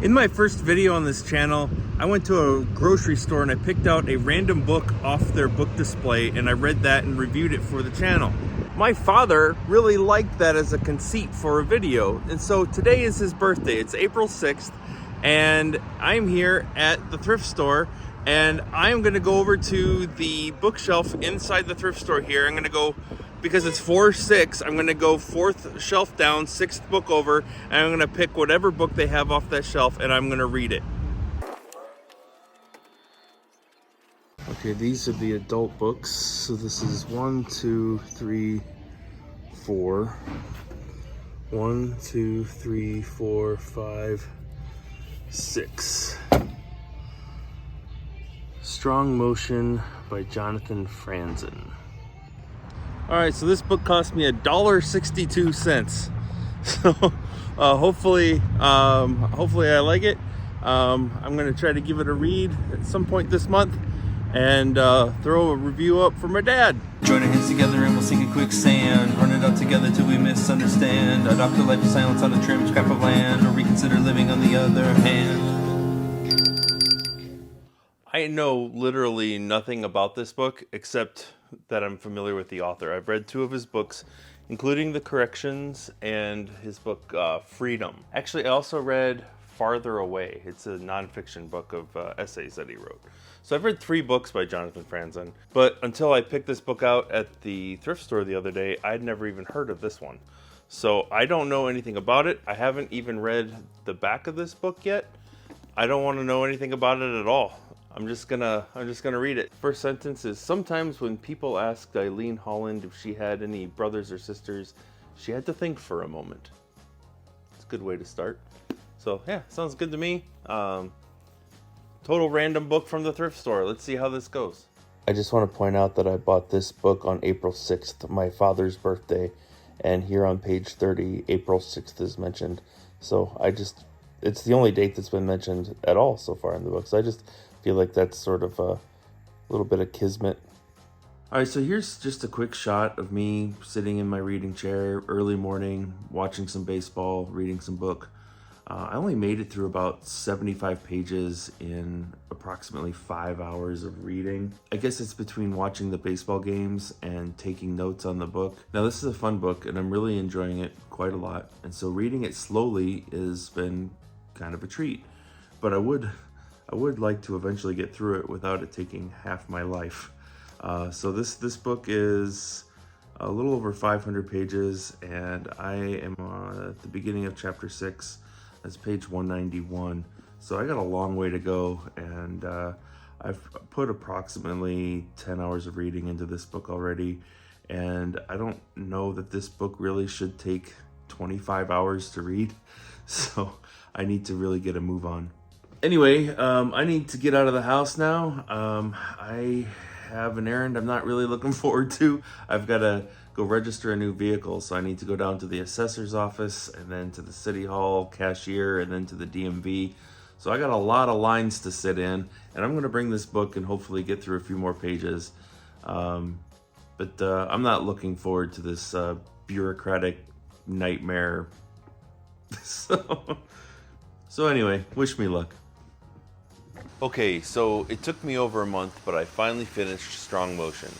In my first video on this channel, I went to a grocery store and I picked out a random book off their book display and I read that and reviewed it for the channel. My father really liked that as a conceit for a video, and so today is his birthday. It's April 6th and I'm here at the thrift store, and I'm gonna go over to the bookshelf inside the thrift store here. I'm gonna go, because it's 4-6, I'm gonna go 4th shelf down, 6th book over, and I'm gonna pick whatever book they have off that shelf and I'm gonna read it. Okay, these are the adult books. So this is 1, 2, 3, 4. 1, 2, 3, 4, 5, 6. Strong Motion by Jonathan Franzen. Alright, so this book cost me $1.62. So hopefully I like it. I'm gonna try to give it a read at some point this month and throw a review up for my dad. Join our hands together and we'll sink in quicksand. Run it out together till we misunderstand. Adopt a life of silence on a trim scrap of land, or reconsider living on the other hand. I know literally nothing about this book except that I'm familiar with the author. I've read 2 of his books, including The Corrections and his book Freedom. Actually, I also read Farther Away. It's a nonfiction book of essays that he wrote. So I've read 3 books by Jonathan Franzen, but until I picked this book out at the thrift store the other day, I'd never even heard of this one. So I don't know anything about it. I haven't even read the back of this book yet. I don't want to know anything about it at all. I'm just gonna read it. First sentence is, sometimes when people asked Eileen Holland if she had any brothers or sisters, she had to think for a moment. It's a good way to start. So yeah, sounds good to me. Total random book from the thrift store. Let's see how this goes. I just want to point out that I bought this book on April 6th, my father's birthday, and here on page 30, April 6th is mentioned. So it's the only date that's been mentioned at all so far in the book. So I just feel like that's sort of a little bit of kismet. All right, so here's just a quick shot of me sitting in my reading chair, early morning, watching some baseball, reading some book. I only made it through about 75 pages in approximately 5 hours of reading. I guess it's between watching the baseball games and taking notes on the book. Now, this is a fun book and I'm really enjoying it quite a lot. And so reading it slowly has been kind of a treat. But I would like to eventually get through it without it taking half my life. So this book is a little over 500 pages, and I am at the beginning of chapter 6. That's page 191. So I got a long way to go, and I've put approximately 10 hours of reading into this book already, and I don't know that this book really should take 25 hours to read, so I need to really get a move on. Anyway, I need to get out of the house now. I have an errand I'm not really looking forward to. I've got to go register a new vehicle, so I need to go down to the assessor's office and then to the city hall cashier and then to the DMV. So I got a lot of lines to sit in, and I'm going to bring this book and hopefully get through a few more pages. But I'm not looking forward to this bureaucratic nightmare. So anyway, wish me luck. Okay, so it took me over a month, but I finally finished Strong Motion.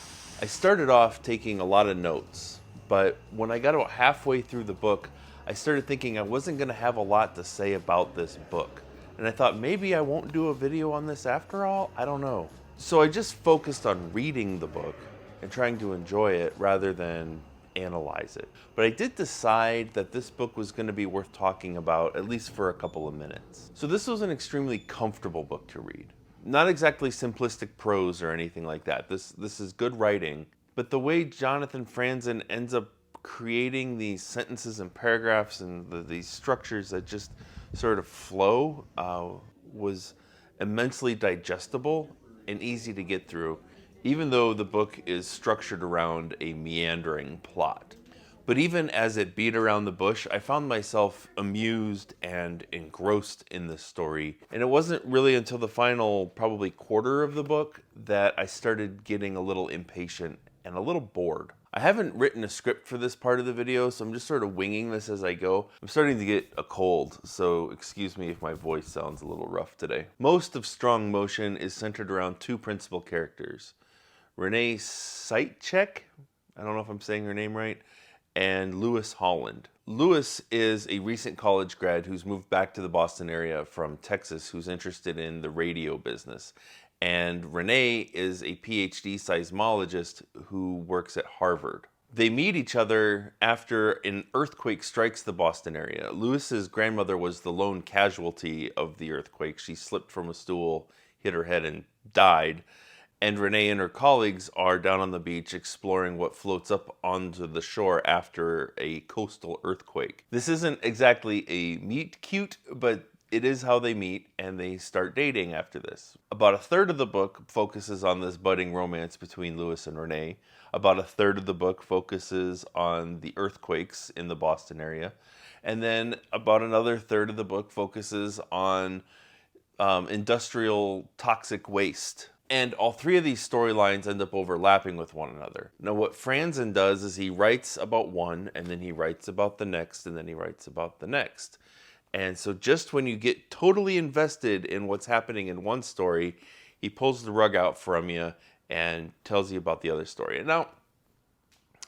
I started off taking a lot of notes, but when I got about halfway through the book, I started thinking I wasn't going to have a lot to say about this book. And I thought maybe I won't do a video on this after all, I don't know. So I just focused on reading the book and trying to enjoy it rather than analyze it. But I did decide that this book was going to be worth talking about, at least for a couple of minutes. So this was an extremely comfortable book to read. Not exactly simplistic prose or anything like that. This is good writing, but the way Jonathan Franzen ends up creating these sentences and paragraphs and these structures that just sort of flow was immensely digestible and easy to get through, even though the book is structured around a meandering plot. But even as it beat around the bush, I found myself amused and engrossed in this story. And it wasn't really until the final probably quarter of the book that I started getting a little impatient and a little bored. I haven't written a script for this part of the video, so I'm just sort of winging this as I go. I'm starting to get a cold, so excuse me if my voice sounds a little rough today. Most of Strong Motion is centered around two principal characters. Renee Sightcheck, I don't know if I'm saying her name right, and Lewis Holland. Lewis is a recent college grad who's moved back to the Boston area from Texas, who's interested in the radio business. And Renee is a PhD seismologist who works at Harvard. They meet each other after an earthquake strikes the Boston area. Lewis's grandmother was the lone casualty of the earthquake. She slipped from a stool, hit her head, and died. And Renee and her colleagues are down on the beach exploring what floats up onto the shore after a coastal earthquake. This isn't exactly a meet cute, but it is how they meet, and they start dating after this. About a third of the book focuses on this budding romance between Lewis and Renee. About a third of the book focuses on the earthquakes in the Boston area. And then about another third of the book focuses on industrial toxic waste. And all three of these storylines end up overlapping with one another. Now, what Franzen does is he writes about one, and then he writes about the next, and then he writes about the next. And so just when you get totally invested in what's happening in one story, he pulls the rug out from you and tells you about the other story. And now,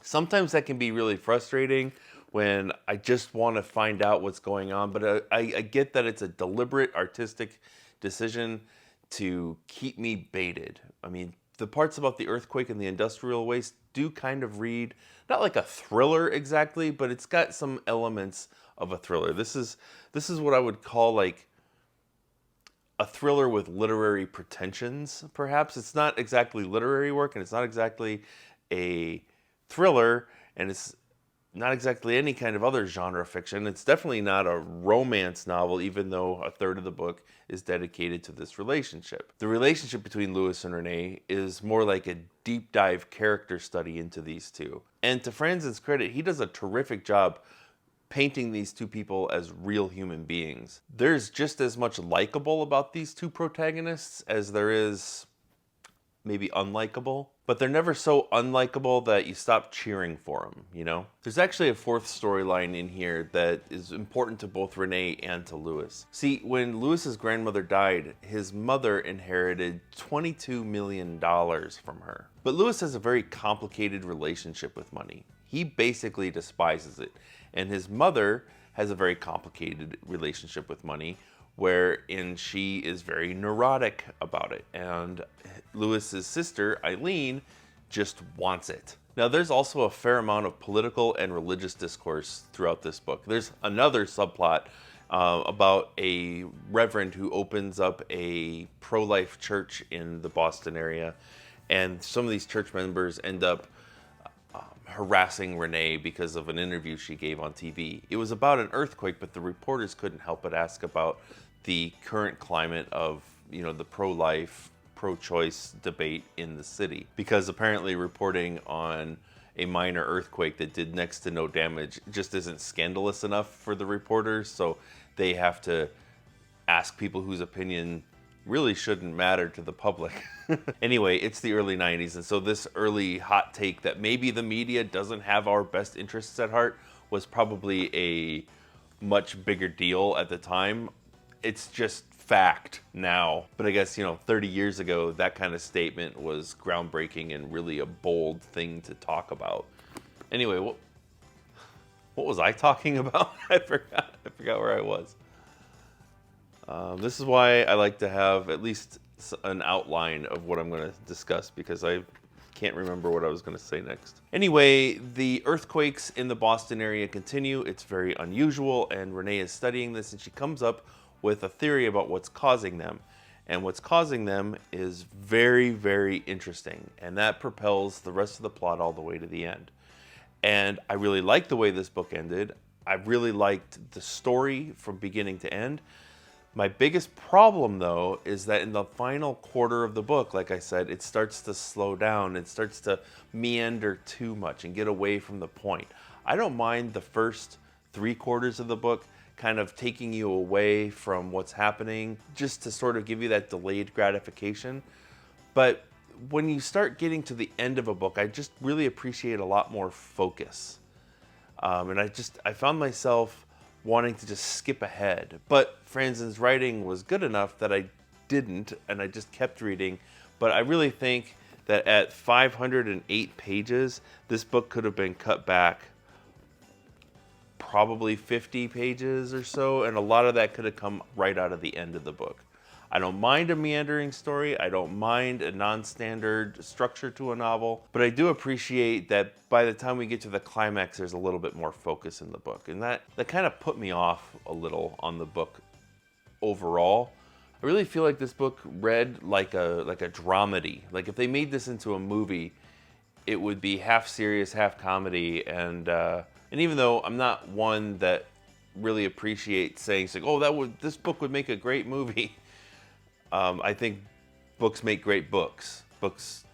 sometimes that can be really frustrating when I just want to find out what's going on, but I get that it's a deliberate artistic decision to keep me baited. I mean, the parts about the earthquake and the industrial waste do kind of read, not like a thriller exactly, but it's got some elements of a thriller. This is what I would call like a thriller with literary pretensions, perhaps. It's not exactly literary work, and it's not exactly a thriller, and it's not exactly any kind of other genre fiction. It's definitely not a romance novel, even though a third of the book is dedicated to this relationship. The relationship between Lewis and Renee is more like a deep dive character study into these two. And to Franzen's credit, he does a terrific job painting these two people as real human beings. There's just as much likable about these two protagonists as there is maybe unlikable, but they're never so unlikable that you stop cheering for them, you know? There's actually a fourth storyline in here that is important to both Renee and to Lewis. See, when Lewis's grandmother died, his mother inherited $22 million from her. But Lewis has a very complicated relationship with money. He basically despises it. And his mother has a very complicated relationship with money, wherein she is very neurotic about it. And Lewis's sister, Eileen, just wants it. Now, there's also a fair amount of political and religious discourse throughout this book. There's another subplot about a reverend who opens up a pro-life church in the Boston area. And some of these church members end up harassing Renee because of an interview she gave on TV. It was about an earthquake, but the reporters couldn't help but ask about the current climate of, you know, the pro-life, pro-choice debate in the city. Because apparently reporting on a minor earthquake that did next to no damage just isn't scandalous enough for the reporters, so they have to ask people whose opinion really shouldn't matter to the public. Anyway, it's the early 90s, and so this early hot take that maybe the media doesn't have our best interests at heart was probably a much bigger deal at the time. It's just fact now. But I guess, 30 years ago, that kind of statement was groundbreaking and really a bold thing to talk about. Anyway, what was I talking about? I forgot where I was. This is why I like to have at least an outline of what I'm going to discuss, because I can't remember what I was going to say next. Anyway, the earthquakes in the Boston area continue. It's very unusual, and Renee is studying this, and she comes up with a theory about what's causing them. And what's causing them is very, very interesting, and that propels the rest of the plot all the way to the end. And I really liked the way this book ended. I really liked the story from beginning to end. My biggest problem, though, is that in the final quarter of the book, like I said, it starts to slow down. It starts to meander too much and get away from the point. I don't mind the first 3/4 of the book kind of taking you away from what's happening, just to sort of give you that delayed gratification. But when you start getting to the end of a book, I just really appreciate a lot more focus. And I found myself wanting to just skip ahead. But Franzen's writing was good enough that I didn't, and I just kept reading. But I really think that at 508 pages, this book could have been cut back probably 50 pages or so, and a lot of that could have come right out of the end of the book. I don't mind a meandering story, I don't mind a non-standard structure to a novel, but I do appreciate that by the time we get to the climax, there's a little bit more focus in the book, and that kind of put me off a little on the book overall. I really feel like this book read like a dramedy. Like if they made this into a movie, it would be half serious, half comedy, and even though I'm not one that really appreciates saying, "Oh, this book would make a great movie," I think books make great books. Books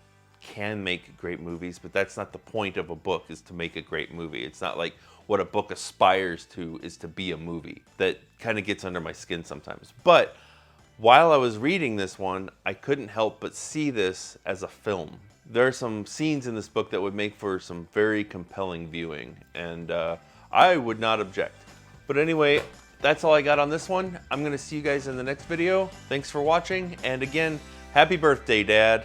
can make great movies, but that's not the point of a book, is to make a great movie. It's not like what a book aspires to is to be a movie. That kind of gets under my skin sometimes. But while I was reading this one, I couldn't help but see this as a film. There are some scenes in this book that would make for some very compelling viewing, and I would not object. But anyway, that's all I got on this one. I'm going to see you guys in the next video. Thanks for watching, and again, happy birthday, Dad.